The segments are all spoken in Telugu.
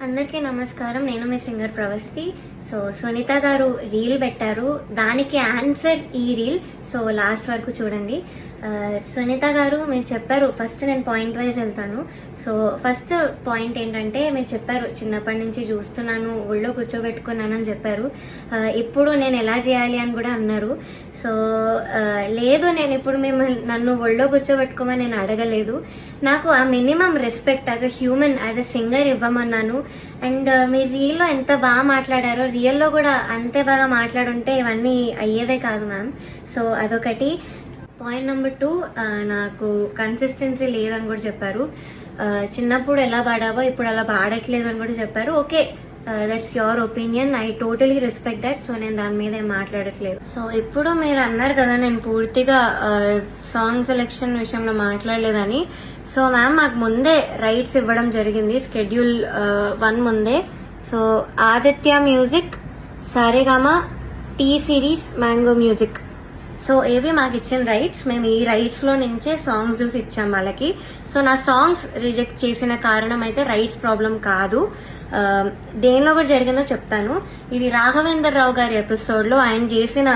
అందరికీ నమస్కారం. నేను మీ సింగర్ ప్రవస్తి. సో సునీత గారు రీల్ పెట్టారు, దానికి ఆన్సర్ ఈ రీల్. సో లాస్ట్ వరకు చూడండి. సునీత గారు మీరు చెప్పారు, ఫస్ట్ నేను పాయింట్ వైజ్ వెళ్తాను. సో ఫస్ట్ పాయింట్ ఏంటంటే, మీరు చెప్పారు చిన్నప్పటి నుంచి చూస్తున్నాను, ఒళ్ళో కూర్చోబెట్టుకున్నాను అని చెప్పారు. ఇప్పుడు నేను ఎలా చేయాలి అని కూడా అన్నారు. సో లేదు, నేను ఇప్పుడు నన్ను ఒళ్ళో కూర్చోబెట్టుకోమని నేను అడగలేదు. నాకు ఆ minimum respect as a human, as a singer ఇవ్వమన్నాను. అండ్ మీరు రీల్లో ఎంత బాగా మాట్లాడారో, రియల్లో కూడా అంతే బాగా మాట్లాడుంటే ఇవన్నీ అయ్యేదే కాదు మ్యామ్. సో అదొకటి. పాయింట్ నెంబర్ 2, నాకు కన్సిస్టెన్సీ లేదని కూడా చెప్పారు. చిన్నప్పుడు ఎలా పాడావో ఇప్పుడు అలా పాడట్లేదు అని కూడా చెప్పారు. Okay, that's your opinion, I totally respect that. So నేను దాని మీద ఏం మాట్లాడట్లేదు. సో ఇప్పుడు మీరు అన్నారు కదా నేను పూర్తిగా సాంగ్ సెలెక్షన్ విషయంలో మాట్లాడలేదని. సో మ్యామ్, మాకు ముందే రైట్స్ ఇవ్వడం జరిగింది, స్కెడ్యూల్ 1 ముందే. So Aditya music, Saregama, T series, mango music, so ఏవి మాకు ఇచ్చిన రైట్స్. మేము ఈ రైట్స్ లో నుంచే సాంగ్స్ చూసి ఇచ్చాం వాళ్ళకి. సో నా సాంగ్స్ రిజెక్ట్ చేసిన కారణం అయితే రైట్స్ ప్రాబ్లం కాదు. దేనిలో కూడా జరిగిందో చెప్తాను. ఇది రాఘవేందర్ రావు గారి ఎపిసోడ్ లో ఆయన చేసిన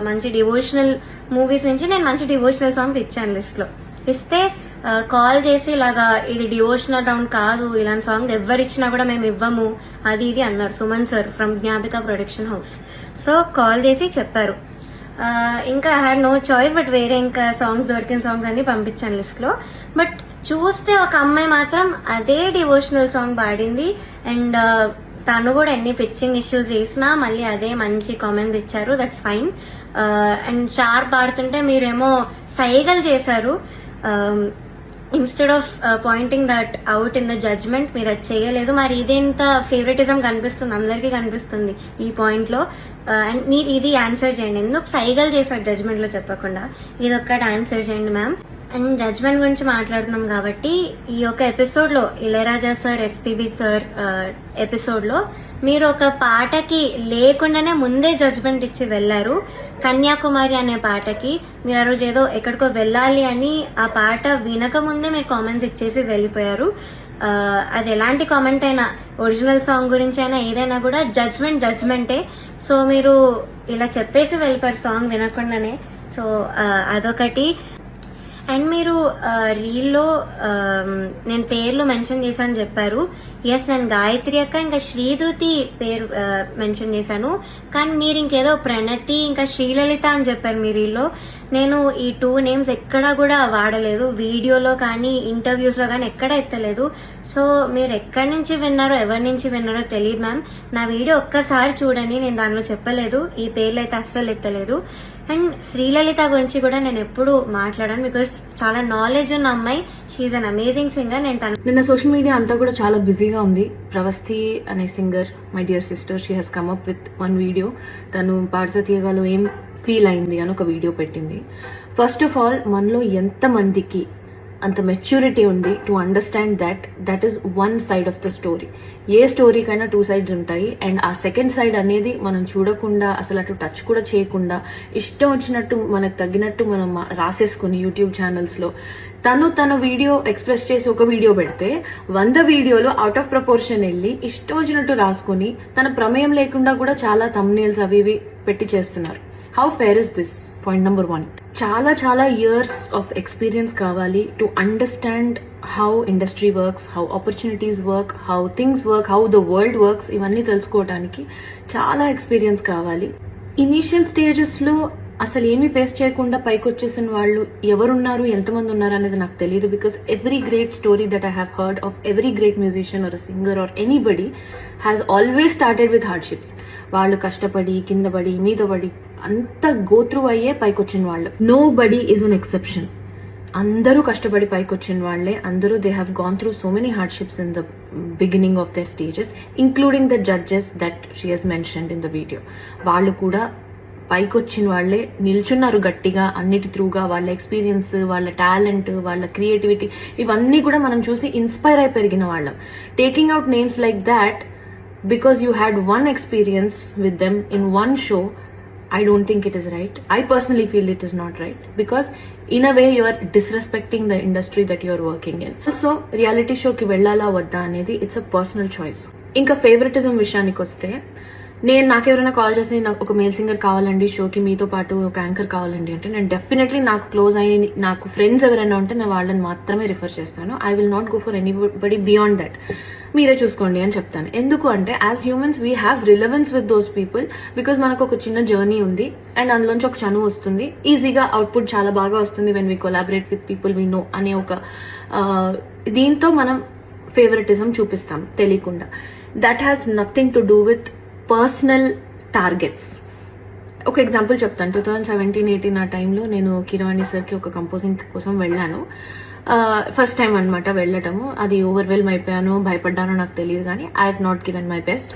మంచి డివోషనల్ మూవీస్ నుంచి నేను మంచి డివోషనల్ సాంగ్స్ ఇచ్చాను లిస్ట్ లో. ఇస్తే కాల్ చేసి ఇలాగా ఇది డివోషనల్ రౌండ్ కాదు, ఇలాంటి సాంగ్ ఎవరిచ్చినా కూడా మేము ఇవ్వము, అది ఇది అన్నారు Suman sir from Gnapika production house. So call చేసి చెప్పారు. ఇంకా I had no choice, but వేరే ఇంకా సాంగ్స్ దొరికిన సాంగ్స్ అన్ని పంపించాను లిస్ట్ లో. బట్ చూస్తే ఒక అమ్మాయి మాత్రం అదే డివోషనల్ సాంగ్ పాడింది. అండ్ తను కూడా ఎన్ని పిచ్చింగ్ ఇష్యూస్ చేసినా మళ్ళీ అదే మంచి కామెంట్స్ ఇచ్చారు. That's fine. అండ్ షార్ప్ పాడుతుంటే మీరేమో సైగలు చేశారు. Instead of pointing that out in the judgement, మీరు అది చేయలేదు. మరి ఇదేంత ఫేవరెటిజం కనిపిస్తుంది, అందరికీ కనిపిస్తుంది ఈ పాయింట్ లో. అండ్ మీరు ఇది ఆన్సర్ చేయండి, ఎందుకు సైగలు చేశారు జడ్జ్మెంట్ లో చెప్పకుండా, ఇది ఒక్కటి ఆన్సర్ చేయండి మ్యామ్. అండ్ జడ్జ్మెంట్ గురించి మాట్లాడుతున్నాం కాబట్టి, ఈ యొక్క ఎపిసోడ్ లో Ilaiyaraaja sir, SPB sir episode లో మీరు ఒక పాటకి లేకుండానే ముందే జడ్జ్మెంట్ ఇచ్చి వెళ్లారు. కన్యాకుమారి అనే పాటకి మీరు ఆ రోజు ఏదో ఎక్కడికో వెళ్ళాలి అని ఆ పాట వినక ముందే మీరు కామెంట్స్ ఇచ్చేసి వెళ్ళిపోయారు. అది ఎలాంటి కామెంట్ అయినా, ఒరిజినల్ సాంగ్ గురించి అయినా ఏదైనా కూడా జడ్జ్మెంటే. సో మీరు ఇలా చెప్పేసి వెళ్ళిపోయారు సాంగ్ వినకుండానే. సో అదొకటి. అండ్ మీరు రీల్లో నేను పేర్లు మెన్షన్ చేశాను చెప్పారు. ఎస్, నేను గాయత్రి అక్క ఇంకా శ్రీధృతి పేరు మెన్షన్ చేశాను. కానీ మీరు ఇంకేదో ప్రణతి ఇంకా శ్రీలలిత అని చెప్పారు మీ రీల్లో. నేను ఈ 2 నేమ్స్ ఎక్కడా కూడా వాడలేదు, వీడియోలో కానీ ఇంటర్వ్యూస్ లో కానీ ఎక్కడా ఎత్తలేదు. సో మీరు ఎక్కడి నుంచి విన్నారో, ఎవరి నుంచి విన్నారో తెలియదు మ్యామ్. నా వీడియో ఒక్కసారి చూడండి, నేను దానిలో చెప్పలేదు, ఈ పేర్లు అయితే అస్సలు ఎత్తలేదు. అండ్ శ్రీలలిత గురించి కూడా నేను ఎప్పుడు మాట్లాడాను, బికాస్ చాలా నాలెడ్జ్ ఉన్న అమ్మాయి, షీఈ్ అన్ అమేజింగ్ సింగర్. నిన్న సోషల్ మీడియా అంతా కూడా చాలా బిజీగా ఉంది. ప్రవస్తి అనే singer, my dear sister, she has come up with 1 video. తను పాడుతూ తీయగాలో ఏం ఫీల్ అయింది అని ఒక వీడియో పెట్టింది. ఫస్ట్ ఆఫ్ ఆల్, మనలో ఎంత మందికి అంత మెచ్యూరిటీ ఉంది to understand that is 1 side of the story. ఏ స్టోరీకైనా 2 సైడ్స్ ఉంటాయి. అండ్ ఆ సెకండ్ సైడ్ అనేది మనం చూడకుండా, అసలు అటు టచ్ కూడా చేయకుండా, ఇష్టం వచ్చినట్టు మనకు తగ్గినట్టు మనం రాసేసుకుని యూట్యూబ్ ఛానల్స్ లో తన వీడియో ఎక్స్ప్రెస్ చేసి ఒక వీడియో పెడితే 100 వీడియోలు అవుట్ ఆఫ్ ప్రపోర్షన్ వెళ్ళి ఇష్టం వచ్చినట్టు రాసుకుని తన ప్రమేయం లేకుండా కూడా చాలా థంబ్నెయిల్స్ అవి ఇవి పెట్టి చేస్తున్నారు. How fair is this? Point number 1. చాలా ఇయర్స్ ఆఫ్ ఎక్స్పీరియన్స్ కావాలి to understand how industry works, how opportunities work, how things work, how the world works. ఇవన్నీ తెలుసుకోవడానికి చాలా ఎక్స్పీరియన్స్ కావాలి. ఇనీషియల్ స్టేజెస్ లో అసలు ఏమీ ఫేస్ చేయకుండా పైకి వచ్చేసిన వాళ్ళు ఎవరున్నారు, ఎంతమంది ఉన్నారు అనేది నాకు తెలియదు. Because every great story that I have heard of every great musician or singer or anybody has always started with hardships. వాళ్ళు కష్టపడి, కింద పడి, మీద పడి, అంత గోత్రూ అయ్యే పైకి వచ్చిన వాళ్ళు. Nobody is an exception. అందరూ కష్టపడి పైకి వచ్చిన వాళ్లే. అందరూ they have gone through so many hardships in the beginning of their stages, including the judges that she has mentioned in the video. వాళ్ళు కూడా పైకి వచ్చిన వాళ్లే, నిల్చున్నారు గట్టిగా అన్నిటి త్రూగా. వాళ్ళ ఎక్స్పీరియన్స్, వాళ్ళ టాలెంట్, వాళ్ళ క్రియేటివిటీ ఇవన్నీ కూడా మనం చూసి ఇన్స్పైర్ అయి పెరిగిన వాళ్ళం. Taking out names like that because you had 1 experience with them in 1 show, I don't think it is right. I personally feel it is not right because in a way you are disrespecting the industry that you are working in. Also, reality show ki vellala vadda anedi it's a personal choice. ఇంకా ఫేవరెటిజం విషయానికి వస్తే నాకు ఎవరైనా కాల్ చేసి నాకు ఒక మేల్ సింగర్ కావాలండి షోకి, మీతో పాటు ఒక యాంకర్ కావాలండి అంటే నేను డెఫినెట్లీ నాకు క్లోజ్ అయ్యి నాకు ఫ్రెండ్స్ ఎవరైనా ఉంటే నేను వాళ్ళని మాత్రమే రిఫర్ చేస్తాను. I will not go for anybody beyond that. మీరే చూసుకోండి అని చెప్తాను. ఎందుకు అంటే as humans we have relevance with those people because మనకు ఒక చిన్న జర్నీ ఉంది అండ్ అందులోంచి ఒక చనువు వస్తుంది. ఈజీగా అవుట్పుట్ చాలా బాగా వస్తుంది when we collaborate with people we know అనే ఒక దీంతో మనం ఫేవరెటిజం చూపిస్తాం తెలియకుండా. That has nothing to do with personal targets. ఒక ఎగ్జాంపుల్ చెప్తాను. 2017-18 ఆ టైంలో నేను కీరవాణి సార్కి ఒక కంపోజింగ్ కోసం వెళ్ళాను. ఫస్ట్ టైం అనమాట వెళ్ళటము. అది ఓవర్వెల్మ్ అయిపోయాను, భయపడ్డానో నాకు తెలియదు, కానీ I have not given my best.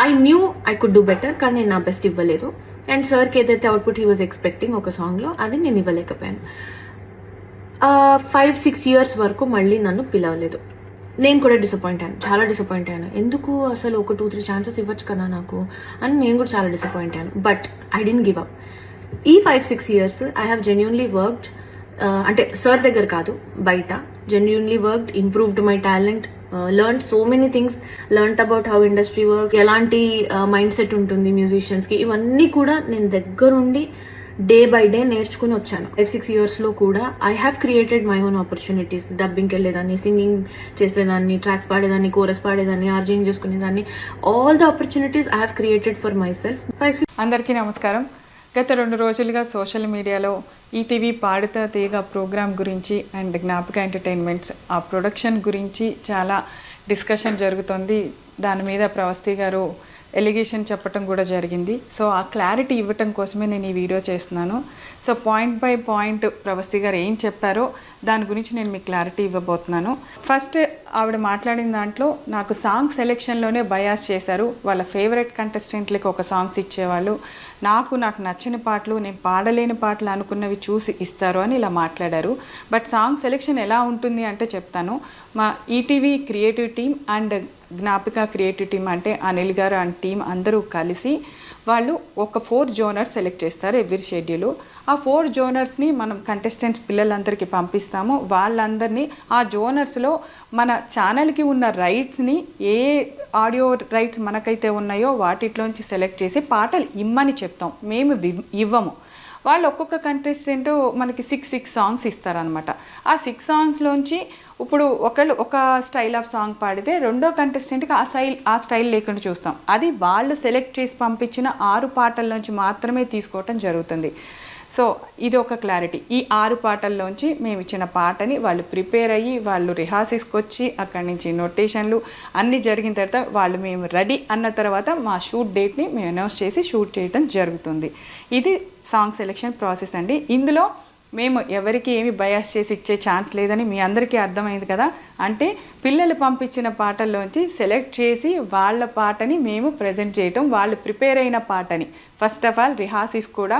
I knew I could do better, కానీ నేను నా బెస్ట్ ఇవ్వలేదు. అండ్ సార్కి ఏదైతే అవుట్పుట్ హీ వాజ్ ఎక్స్పెక్టింగ్ ఒక సాంగ్లో అది నేను ఇవ్వలేకపోయాను. 5-6 years వరకు మళ్ళీ నన్ను పిలవలేదు. నేను కూడా డిసప్పాయింట్ అయ్యాను, చాలా డిసప్పాయింట్ అయ్యాను. ఎందుకు అసలు ఒక 2-3 ఛాన్సెస్ ఇవ్వచ్చు కదా నాకు అని నేను కూడా చాలా డిసప్పాయింట్ అయ్యాను. But I didn't give up. ఈ 5-6 years I have genuinely worked, అంటే సార్ దగ్గర కాదు బయట, genuinely worked, improved my talent, learn so many things, learn about how industry work, ఎలాంటి మైండ్ సెట్ ఉంటుంది మ్యూజిషియన్స్కి, ఇవన్నీ కూడా నేను దగ్గరుండి డే బై డే నేర్చుకుని వచ్చాను. 5-6 years లో కూడా I have created my own opportunities. డబ్బింగ్కి వెళ్ళేదాన్ని, సింగింగ్ చేసేదాన్ని, ట్రాక్స్ పాడేదాన్ని, కోరస్ పాడేదాన్ని, ఆర్జింగ్ చేసుకునేదాన్ని. All the opportunities I have created for myself. అందరికీ నమస్కారం. గత 2 రోజులుగా సోషల్ మీడియాలో ఈటీవీ పాడుతా తీగ ప్రోగ్రామ్ గురించి అండ్ జ్ఞాపక ఎంటర్టైన్మెంట్స్ ఆ ప్రొడక్షన్ గురించి చాలా డిస్కషన్ జరుగుతుంది. దాని మీద ప్రవస్తి గారు ఎలిగేషన్ చెప్పడం కూడా జరిగింది. సో ఆ క్లారిటీ ఇవ్వటం కోసమే నేను ఈ వీడియో చేస్తున్నాను. So point by point Pravasthi గారు ఏం చెప్పారో దాని గురించి నేను మీకు క్లారిటీ ఇవ్వబోతున్నాను. ఫస్ట్ ఆవిడ మాట్లాడిన దాంట్లో నాకు సాంగ్ సెలెక్షన్లోనే బయాస్ చేశారు. వాళ్ళ ఫేవరెట్ కంటెస్టెంట్లకి ఒక సాంగ్స్ ఇచ్చేవాళ్ళు, నాకు నచ్చిన పాటలు, నేను పాడలేని పాటలు అనుకున్నవి చూసి ఇస్తారు అని ఇలా మాట్లాడారు. బట్ సాంగ్ సెలెక్షన్ ఎలా ఉంటుంది అంటే చెప్తాను. మా ETV creative team and Gnapika creative team అంటే అనిల్ గారు అండ్ టీం అందరూ కలిసి వాళ్ళు ఒక 4 జోనర్స్ సెలెక్ట్ చేస్తారు ఎవ్రీ షెడ్యూల్. ఆ 4 జోనర్స్ని మనం కంటెస్టెంట్స్ పిల్లలందరికీ పంపిస్తాము. వాళ్ళందరినీ ఆ జోనర్స్లో మన ఛానల్కి ఉన్న రైట్స్ని, ఏ ఆడియో రైట్స్ మనకైతే ఉన్నాయో వాటిలోంచి సెలెక్ట్ చేసి పాటలు ఇమ్మని చెప్తాం, మేము ఇవ్వము. వాళ్ళు ఒక్కొక్క కంటెస్టెంట్ మనకి 6 సాంగ్స్ ఇస్తారనమాట. ఆ 6 సాంగ్స్లోంచి ఇప్పుడు ఒకళ్ళు ఒక స్టైల్ ఆఫ్ సాంగ్ పాడితే రెండో కంటెస్టెంట్కి ఆ స్టైల్ లేకుండా చూస్తాం. అది వాళ్ళు సెలెక్ట్ చేసి పంపించిన 6 పాటల్లోంచి మాత్రమే తీసుకోవటం జరుగుతుంది. సో ఇది ఒక క్లారిటీ. ఈ 6 పాటల్లోంచి మేము ఇచ్చిన పాటని వాళ్ళు ప్రిపేర్ అయ్యి వాళ్ళు రిహార్సల్స్కి వచ్చి అక్కడి నుంచి నోటేషన్లు అన్నీ జరిగిన తర్వాత వాళ్ళు మేము రెడీ అన్న తర్వాత మా షూట్ డేట్ని మేము అనౌన్స్ చేసి షూట్ చేయడం జరుగుతుంది. ఇది సాంగ్ సెలెక్షన్ ప్రాసెస్ అండి. ఇందులో మేము ఎవరికి ఏమి బయాస్ చేసి ఇచ్చే ఛాన్స్ లేదని మీ అందరికీ అర్థమైంది కదా. అంటే పిల్లలు పంపించిన పాటల్లోంచి సెలెక్ట్ చేసి వాళ్ళ పాటని మేము ప్రజెంట్ చేయటం, వాళ్ళు ప్రిపేర్ అయిన పాటని ఫస్ట్ ఆఫ్ ఆల్ రిహార్సల్స్ కూడా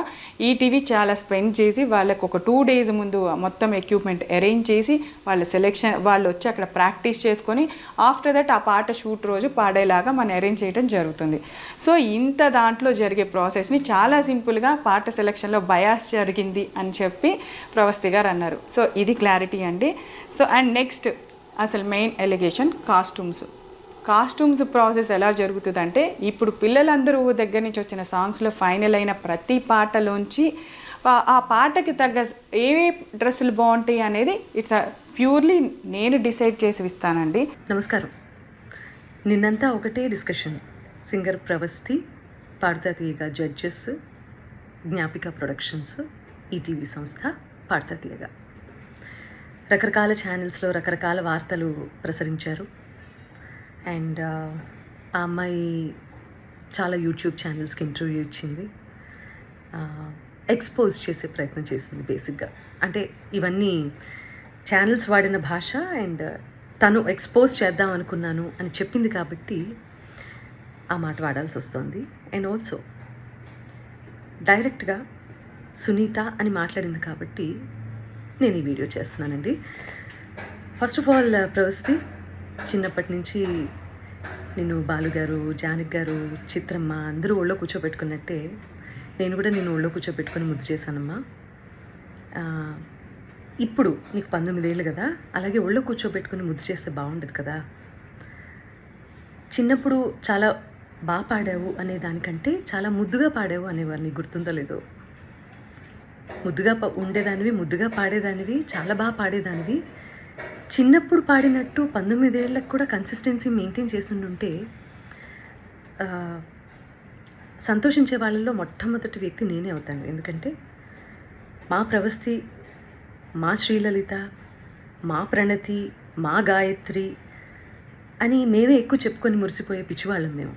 ఈటీవీ చాలా స్పెండ్ చేసి వాళ్ళకు ఒక 2 days ముందు మొత్తం ఎక్విప్మెంట్ అరేంజ్ చేసి వాళ్ళ సెలెక్షన్ వాళ్ళు వచ్చి అక్కడ ప్రాక్టీస్ చేసుకొని ఆఫ్టర్ దట్ ఆ పాట షూట్ రోజు పాడేలాగా మనం అరేంజ్ చేయడం జరుగుతుంది. సో ఇంత దాంట్లో జరిగే ప్రాసెస్ని చాలా సింపుల్గా పాట సెలెక్షన్లో బయాస్ జరిగింది అని చెప్పి ప్రవస్తి గారు అన్నారు. సో ఇది క్లారిటీ అండి. సో అండ్ నెక్స్ట్ అసలు మెయిన్ ఎలిగేషన్ కాస్ట్యూమ్స్ ప్రాసెస్ ఎలా జరుగుతుందంటే, ఇప్పుడు పిల్లలందరూ దగ్గర నుంచి వచ్చిన సాంగ్స్లో ఫైనల్ అయిన ప్రతి పాటలోంచి ఆ పాటకి తగ్గ ఏ డ్రెస్సులు బాగుంటాయి అనేది ఇట్స్ ప్యూర్లీ నేను డిసైడ్ చేసి ఇస్తానండి. నమస్కారం. నిన్నంతా ఒకటే డిస్కషన్. సింగర్ ప్రవస్తి, పాడుతా తీయగా జడ్జెస్, జ్ఞాపిక ప్రొడక్షన్స్, ఈటీవీ సంస్థ, పాడుతా తీయగా రకరకాల ఛానల్స్లో రకరకాల వార్తలు ప్రసరించారు. అండ్ ఆ అమ్మాయి చాలా యూట్యూబ్ ఛానల్స్కి ఇంటర్వ్యూ ఇచ్చింది, ఎక్స్పోజ్ చేసే ప్రయత్నం చేసింది బేసిక్గా. అంటే ఇవన్నీ ఛానల్స్ వాడిన భాష అండ్ తను ఎక్స్పోజ్ చేద్దాం అనుకున్నాను అని చెప్పింది కాబట్టి ఆ మాట వాడాల్సి వస్తుంది. అండ్ ఆల్సో డైరెక్ట్గా సునీత అని మాట్లాడింది కాబట్టి నేను ఈ వీడియో చేస్తున్నానండి. ఫస్ట్ ఆఫ్ ఆల్ ప్రవస్తి, చిన్నప్పటి నుంచి నేను బాలుగారు, జానక్ గారు, చిత్రమ్మ అందరూ ఒళ్ళో కూర్చోబెట్టుకున్నట్టే నేను కూడా నేను ఒళ్ళో కూర్చోబెట్టుకొని ముద్దు చేశానమ్మా. ఇప్పుడు నీకు 19 ఏళ్ళు కదా, అలాగే ఒళ్ళో కూర్చోబెట్టుకుని ముద్దు చేస్తే బాగుండదు కదా. చిన్నప్పుడు చాలా బాగా పాడావు అనే దానికంటే చాలా ముద్దుగా పాడావు అనేవారిని, గుర్తుందో లేదో. ముద్దుగా ఉండేదానివి, ముద్దుగా పాడేదానివి, చాలా బాగా పాడేదానివి. చిన్నప్పుడు పాడినట్టు 19 ఏళ్ళకు కూడా కన్సిస్టెన్సీ మెయింటైన్ చేస్తుంటే సంతోషించే వాళ్ళల్లో మొట్టమొదటి వ్యక్తి నేనే అవుతాను. ఎందుకంటే మా ప్రవస్తి, మా శ్రీలలిత, మా ప్రణతి, మా గాయత్రి అని మేమే ఎక్కువ చెప్పుకొని మురిసిపోయే పిచ్చివాళ్ళం మేము.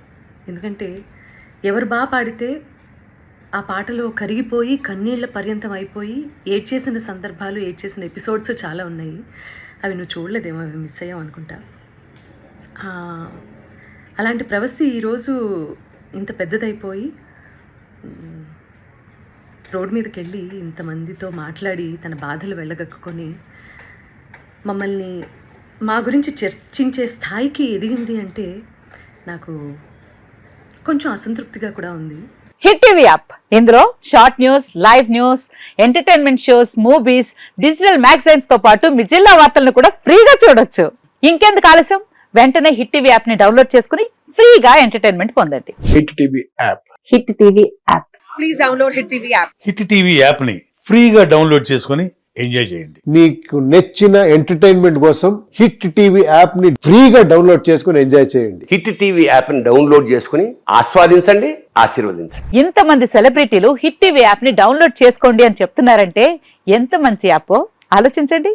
ఎందుకంటే ఎవరు బాగా పాడితే ఆ పాటలో కరిగిపోయి కన్నీళ్ల పర్యంతం అయిపోయి ఏడ్చేసిన సందర్భాలు, ఏడ్చేసిన ఎపిసోడ్స్ చాలా ఉన్నాయి. అవి నువ్వు చూడలేదేమో, అవి మిస్ అయ్యావు అనుకుంటా. అలాంటి ప్రవస్తి ఈరోజు ఇంత పెద్దదైపోయి రోడ్ మీదకి వెళ్ళి ఇంతమందితో మాట్లాడి తన బాధలు వెళ్ళగక్కుకొని మమ్మల్ని మా గురించి చర్చించే స్థాయికి ఎదిగింది అంటే నాకు కొంచెం అసంతృప్తిగా కూడా ఉంది. హిట్ టీవీ యాప్, ఇందులో short news, live news, entertainment shows, movies, digital magazines తో పాటు మీ జిల్లా వార్తలను కూడా ఫ్రీగా చూడొచ్చు. ఇంకెందుకు ఆలస్యం, వెంటనే హిట్ టీవీ యాప్ ని డౌన్లోడ్ చేసుకుని ఫ్రీగా ఎంటర్టైన్మెంట్ పొందండి. Hit TV app. Hit TV app. Please download hit TV app. Hit TV app ని ఫ్రీగా డౌన్లోడ్ చేసుకుని ఎంజాయ్ చేయండి. మీకు నచ్చిన ఎంటర్టైన్మెంట్ కోసం హిట్ టీవీ యాప్ ని ఫ్రీగా డౌన్లోడ్ చేసుకుని ఎంజాయ్ చేయండి. హిట్ టీవీ యాప్ ని డౌన్లోడ్ చేసుకుని ఆస్వాదించండి, ఆశీర్వదించండి. ఇంతమంది సెలబ్రిటీలు హిట్ టీవీ యాప్ ని డౌన్లోడ్ చేసుకోండి అని చెప్తున్నారంటే ఎంత మంచి యాప్ ఆలోచించండి.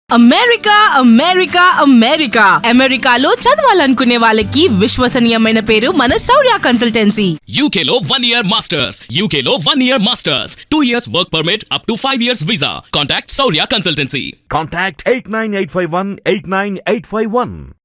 అమెరికా అమెరికా అమెరికా అమెరికాలో చదవాలనుకునే వాళ్ళకి విశ్వసనీయమైన పేరు మన శౌర్య కన్సల్టెన్సీ. UK లో 1 year masters, UK లో 1 year masters, 2 years work permit up to 5 years visa. Contact Saurya Consultancy. Contact 89851 89851.